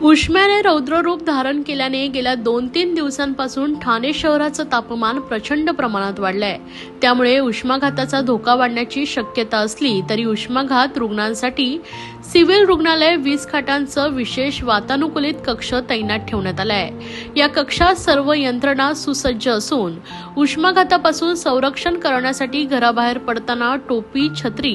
उष्म्याने रौद्ररूप धारण केल्याने गेल्या 2-3 दिवसांपासून ठाणे शहराचं तापमान प्रचंड प्रमाणात वाढलंय। त्यामुळे उष्माघाताचा धोका वाढण्याची शक्यता असली तरी उष्माघात रुग्णांसाठी सिव्हिल रुग्णालय 20 खाटांचं विशेष वातानुकूलित कक्ष तैनात ठेवण्यात आलाय। या कक्षात सर्व यंत्रणा सुसज्ज असून उष्माघातापासून संरक्षण करण्यासाठी घराबाहेर पडताना टोपी, छत्री,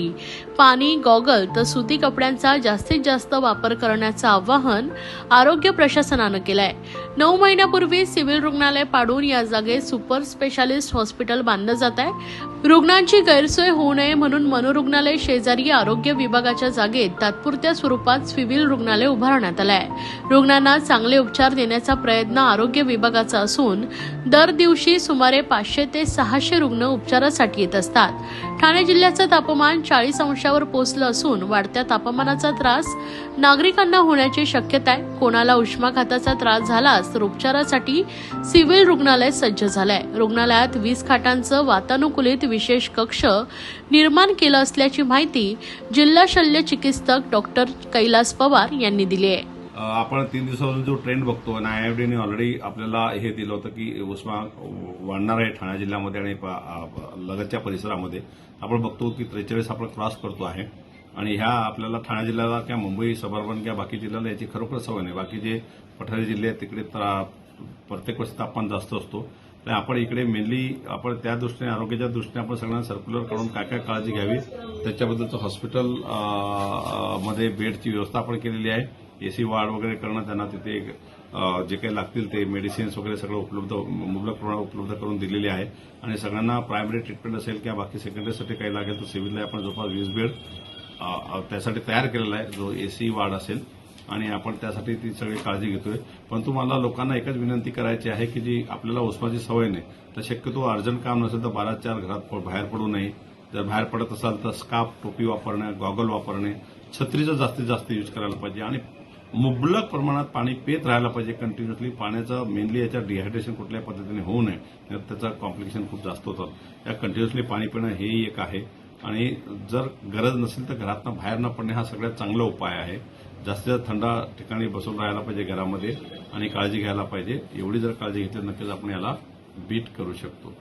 पाणी, गॉगल तर सुती कपड्यांचा जास्तीत जास्त वापर करण्याचं आवाहन आरोग्य प्रशासनानं केलंय। 9 महिन्यापूर्वी सिव्हिल रुग्णालय पाडून या जागेत सुपर स्पेशालिस्ट हॉस्पिटल बांधलं जात आहे। रुग्णांची गैरसोय होऊ नये म्हणून मनोरुग्णालय शेजारी आरोग्य विभागाच्या जागेत तात्पुरत्या स्वरूपात सिव्हिल रुग्णालय उभारण्यात आलंय। रुग्णांना चांगले उपचार देण्याचा प्रयत्न आरोग्य विभागाचा असून दर दिवशी सुमारे 500 ते 600 रुग्ण उपचारासाठी येत असतात। ठाणे जिल्ह्याचं तापमान 40 अंशावर पोहोचलं असून वाढत्या तापमानाचा त्रास नागरिकांना होण्याची शक्यता आहे। कोणाला उष्माघाताचा त्रास झालाच तर उपचारासाठी सिव्हिल रुग्णालय सज्ज झालंय। रुग्णालयात 20 खाटांचं वातानुकूलित विशेष कक्ष निर्माण केलं असल्याची माहिती जिल्हा शल्य चिकित्सक डॉक्टर कैलास पवार यांनी दिली आहे। आपण 3 दिवसापासून जो ट्रेंड बघतो आणि आयएफडीने ऑलरेडी आपल्याला हे दिलं होतं की उष्मा वाढणार आहे ठाणे जिल्ह्यामध्ये आणि लगतच्या परिसरामध्ये। आपण बघतो की 43 आपण क्रॉस करतो आहे आणि ह्या आपल्याला ठाणे जिल्ह्याला किंवा मुंबई सबअर्बन किंवा बाकी जिल्ह्याला याची खरोखर सवय नाही। बाकी जे पठारी जिल्हे आहेत तिकडे प्रत्येक वर्षी तापमान जास्त असतो। तर आपण इकडे मेनली आपण त्या दृष्टीने आरोग्याच्या दृष्टीने आपण सगळ्यांना सर्क्युलर करून काय काय काळजी घ्यावी त्याच्याबद्दलचं हॉस्पिटल मध्ये बेडची व्यवस्था आपण केलेली आहे। एसी वार्ड वगैरे करणं, त्यांना तिथे जे काही लागतील ते मेडिसिन्स वगैरे सगळं मुबलक प्रमाणात उपलब्ध करून दिलेले आहे आणि सगळ्यांना प्रायमरी ट्रीटमेंट असेल किंवा बाकी सेकंडरीसाठी काही लागेल तर सिव्हिलला आपण जवळपास 20 बेड त्यासाठी तयार केलेला आहे, जो एसी वार्ड असेल आणि आपण त्यासाठी ती सगळी काळजी घेतोय। परंतु मला लोकांना एकच विनंती करायची आहे की जी आपल्याला उष्माची सवय नाही तर शक्यतो अर्जंट काम नसेल तर 12च्या घरात बाहेर पडू नये। जर बाहेर पडत असाल तर स्कार्फ, टोपी वापरणे, गॉगल वापरणे, छत्रीचा जास्तीत जास्त यूज करायला पाहिजे आणि मुबलक प्रमाणात पाणी पित राहायला पाहिजे कंटिन्युअसली। पाण्याचं मेनली याच्या डिहायड्रेशन कुठल्याही पद्धतीने होऊ नये, त्याचं कॉम्प्लिकेशन खूप जास्त होतात। या कंटिन्युअसली पाणी पिणं हेही एक आहे आणि जर गरज नसेल तर घरातनं बाहेर न पडणे हा सगळ्यात चांगला उपाय आहे। जास्तीत जास्त थंड ठिकाणी बसून राहायला पाहिजे घरामध्ये आणि काळजी घ्यायला पाहिजे। एवढी जर काळजी घेतली नक्कीच आपण याला बीट करू शकतो।